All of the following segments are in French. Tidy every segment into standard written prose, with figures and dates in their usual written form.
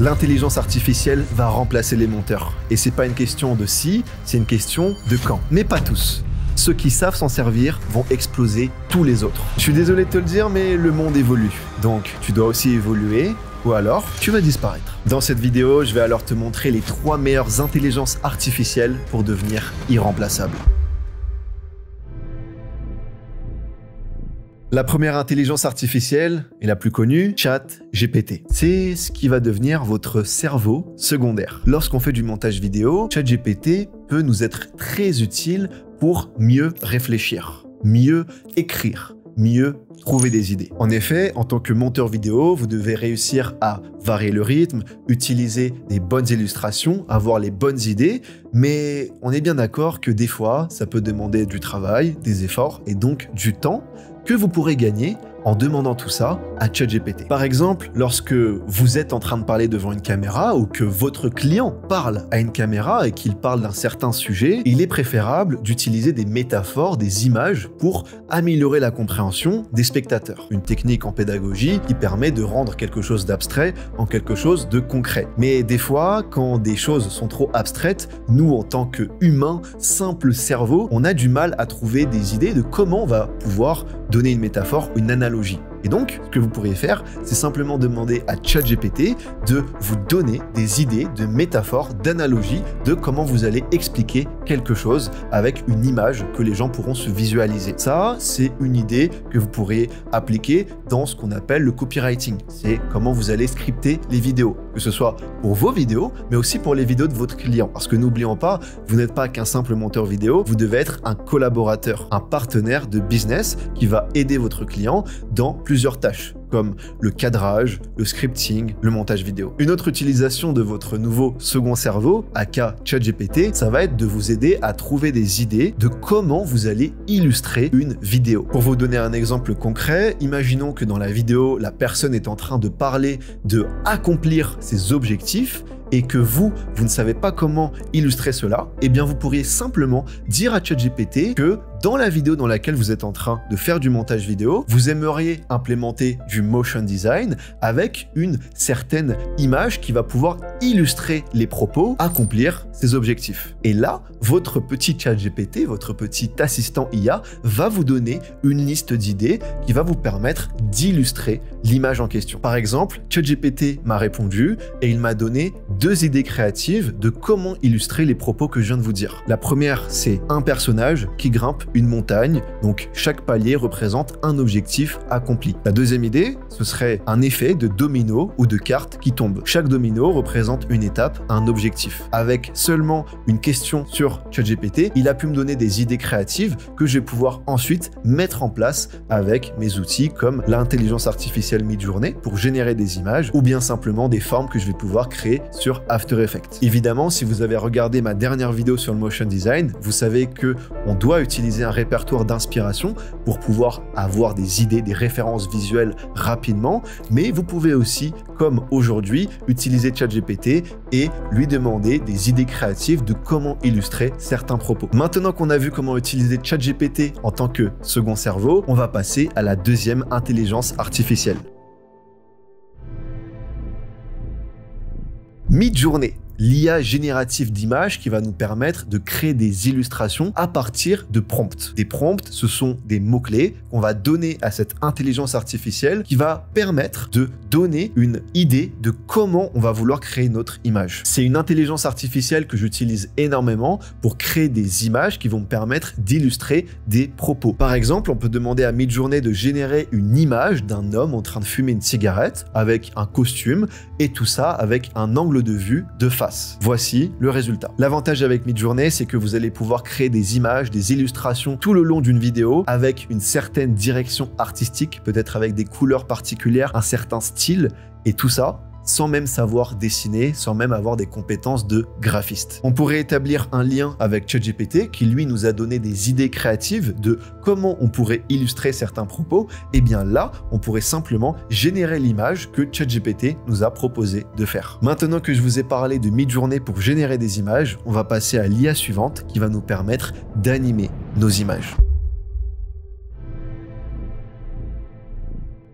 L'intelligence artificielle va remplacer les monteurs. Et c'est pas une question de si, c'est une question de quand. Mais pas tous. Ceux qui savent s'en servir vont exploser tous les autres. Je suis désolé de te le dire, mais le monde évolue. Donc, tu dois aussi évoluer, ou alors, tu vas disparaître. Dans cette vidéo, je vais alors te montrer les 3 meilleures intelligences artificielles pour devenir irremplaçable. La première intelligence artificielle, et la plus connue, ChatGPT. C'est ce qui va devenir votre cerveau secondaire. Lorsqu'on fait du montage vidéo, ChatGPT peut nous être très utile pour mieux réfléchir, mieux écrire, mieux trouver des idées. En effet, en tant que monteur vidéo, vous devez réussir à varier le rythme, utiliser des bonnes illustrations, avoir les bonnes idées, mais on est bien d'accord que des fois, ça peut demander du travail, des efforts et donc du temps que vous pourrez gagner en demandant tout ça à ChatGPT. Par exemple, lorsque vous êtes en train de parler devant une caméra ou que votre client parle à une caméra et qu'il parle d'un certain sujet, il est préférable d'utiliser des métaphores, des images pour améliorer la compréhension des spectateurs. Une technique en pédagogie qui permet de rendre quelque chose d'abstrait en quelque chose de concret. Mais des fois, quand des choses sont trop abstraites, nous en tant qu'humains, simples cerveaux, on a du mal à trouver des idées de comment on va pouvoir donner une métaphore, une analogie. Et donc, ce que vous pourriez faire, c'est simplement demander à ChatGPT de vous donner des idées de métaphores, d'analogies, de comment vous allez expliquer quelque chose avec une image que les gens pourront se visualiser. Ça, c'est une idée que vous pourriez appliquer dans ce qu'on appelle le copywriting. C'est comment vous allez scripter les vidéos, que ce soit pour vos vidéos, mais aussi pour les vidéos de votre client. Parce que n'oublions pas, vous n'êtes pas qu'un simple monteur vidéo, vous devez être un collaborateur, un partenaire de business qui va aider votre client dans plusieurs tâches, comme le cadrage, le scripting, le montage vidéo. Une autre utilisation de votre nouveau second cerveau, aka ChatGPT, ça va être de vous aider à trouver des idées de comment vous allez illustrer une vidéo. Pour vous donner un exemple concret, imaginons que dans la vidéo, la personne est en train de parler de accomplir ses objectifs et que vous ne savez pas comment illustrer cela, eh bien vous pourriez simplement dire à ChatGPT que dans la vidéo dans laquelle vous êtes en train de faire du montage vidéo, vous aimeriez implémenter du motion design avec une certaine image qui va pouvoir illustrer les propos, accomplir ses objectifs. Et là, votre petit ChatGPT, votre petit assistant IA va vous donner une liste d'idées qui va vous permettre d'illustrer l'image en question. Par exemple, ChatGPT m'a répondu et il m'a donné 2 idées créatives de comment illustrer les propos que je viens de vous dire. La première, c'est un personnage qui grimpe une montagne, donc chaque palier représente un objectif accompli. La deuxième idée, ce serait un effet de domino ou de carte qui tombe. Chaque domino représente une étape, un objectif. Avec seulement une question sur ChatGPT, il a pu me donner des idées créatives que je vais pouvoir ensuite mettre en place avec mes outils comme l'intelligence artificielle Midjourney pour générer des images ou bien simplement des formes que je vais pouvoir créer sur After Effects. Évidemment, si vous avez regardé ma dernière vidéo sur le motion design, vous savez que on doit utiliser un répertoire d'inspiration pour pouvoir avoir des idées, des références visuelles rapidement, mais vous pouvez aussi, comme aujourd'hui, utiliser ChatGPT et lui demander des idées créatives de comment illustrer certains propos. Maintenant qu'on a vu comment utiliser ChatGPT en tant que second cerveau, on va passer à la deuxième intelligence artificielle. Midjourney, l'IA générative d'images qui va nous permettre de créer des illustrations à partir de prompts. Des prompts, ce sont des mots-clés qu'on va donner à cette intelligence artificielle qui va permettre de donner une idée de comment on va vouloir créer notre image. C'est une intelligence artificielle que j'utilise énormément pour créer des images qui vont me permettre d'illustrer des propos. Par exemple, on peut demander à Midjourney de générer une image d'un homme en train de fumer une cigarette avec un costume et tout ça avec un angle de vue de face. Voici le résultat. L'avantage avec Midjourney, c'est que vous allez pouvoir créer des images, des illustrations tout le long d'une vidéo avec une certaine direction artistique, peut-être avec des couleurs particulières, un certain style, et tout ça sans même savoir dessiner, sans même avoir des compétences de graphiste. On pourrait établir un lien avec ChatGPT qui lui nous a donné des idées créatives de comment on pourrait illustrer certains propos. Et bien là, on pourrait simplement générer l'image que ChatGPT nous a proposé de faire. Maintenant que je vous ai parlé de Midjourney pour générer des images, on va passer à l'IA suivante qui va nous permettre d'animer nos images.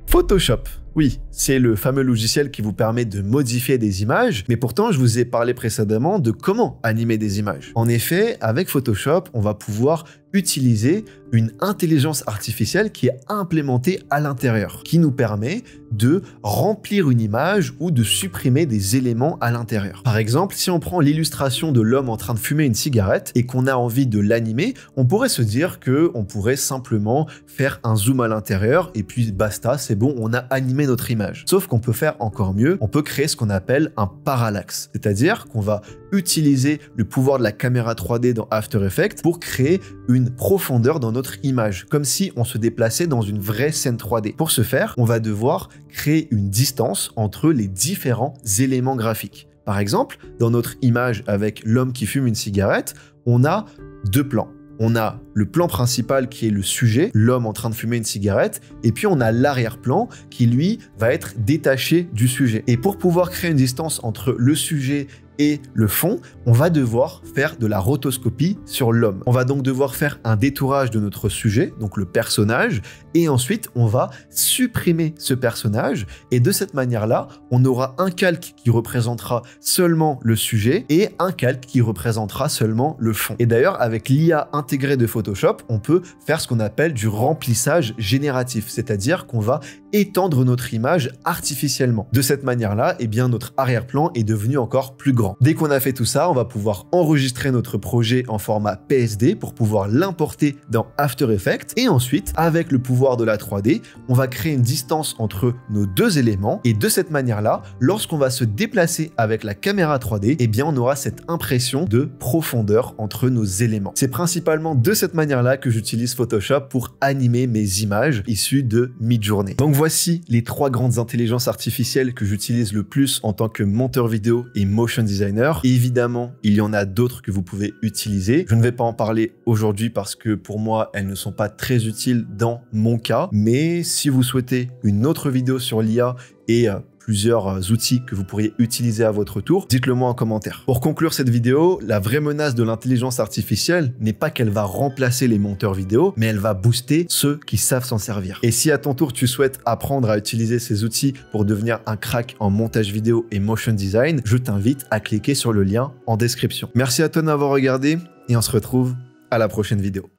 Photoshop. Oui, c'est le fameux logiciel qui vous permet de modifier des images, mais pourtant je vous ai parlé précédemment de comment animer des images. En effet, avec Photoshop, on va pouvoir utiliser une intelligence artificielle qui est implémentée à l'intérieur, qui nous permet de remplir une image ou de supprimer des éléments à l'intérieur. Par exemple, si on prend l'illustration de l'homme en train de fumer une cigarette et qu'on a envie de l'animer, on pourrait se dire que on pourrait simplement faire un zoom à l'intérieur et puis basta, c'est bon, on a animé notre image. Sauf qu'on peut faire encore mieux, on peut créer ce qu'on appelle un parallaxe, c'est-à-dire qu'on va utiliser le pouvoir de la caméra 3D dans After Effects pour créer une profondeur dans notre image, comme si on se déplaçait dans une vraie scène 3D. Pour ce faire, on va devoir créer une distance entre les différents éléments graphiques. Par exemple, dans notre image avec l'homme qui fume une cigarette, on a deux plans. On a le plan principal qui est le sujet, l'homme en train de fumer une cigarette, et puis on a l'arrière-plan qui lui va être détaché du sujet. Et pour pouvoir créer une distance entre le sujet et le fond, on va devoir faire de la rotoscopie sur l'homme. On va donc devoir faire un détourage de notre sujet, donc le personnage, et ensuite on va supprimer ce personnage, et de cette manière-là, on aura un calque qui représentera seulement le sujet et un calque qui représentera seulement le fond. Et d'ailleurs, avec l'IA intégrée de Photoshop, on peut faire ce qu'on appelle du remplissage génératif, c'est-à-dire qu'on va étendre notre image artificiellement. De cette manière-là, eh bien, notre arrière-plan est devenu encore plus grand. Dès qu'on a fait tout ça, on va pouvoir enregistrer notre projet en format PSD pour pouvoir l'importer dans After Effects. Et ensuite, avec le pouvoir de la 3D, on va créer une distance entre nos deux éléments. Et de cette manière-là, lorsqu'on va se déplacer avec la caméra 3D, eh bien, on aura cette impression de profondeur entre nos éléments. C'est principalement de cette manière-là que j'utilise Photoshop pour animer mes images issues de Midjourney. Donc voici les 3 grandes intelligences artificielles que j'utilise le plus en tant que monteur vidéo et motion designer. Évidemment, il y en a d'autres que vous pouvez utiliser. Je ne vais pas en parler aujourd'hui parce que pour moi, elles ne sont pas très utiles dans mon cas. Mais si vous souhaitez une autre vidéo sur l'IA et plusieurs outils que vous pourriez utiliser à votre tour, dites-le moi en commentaire. Pour conclure cette vidéo, la vraie menace de l'intelligence artificielle n'est pas qu'elle va remplacer les monteurs vidéo, mais elle va booster ceux qui savent s'en servir. Et si à ton tour tu souhaites apprendre à utiliser ces outils pour devenir un crack en montage vidéo et motion design, je t'invite à cliquer sur le lien en description. Merci à toi d'avoir regardé et on se retrouve à la prochaine vidéo.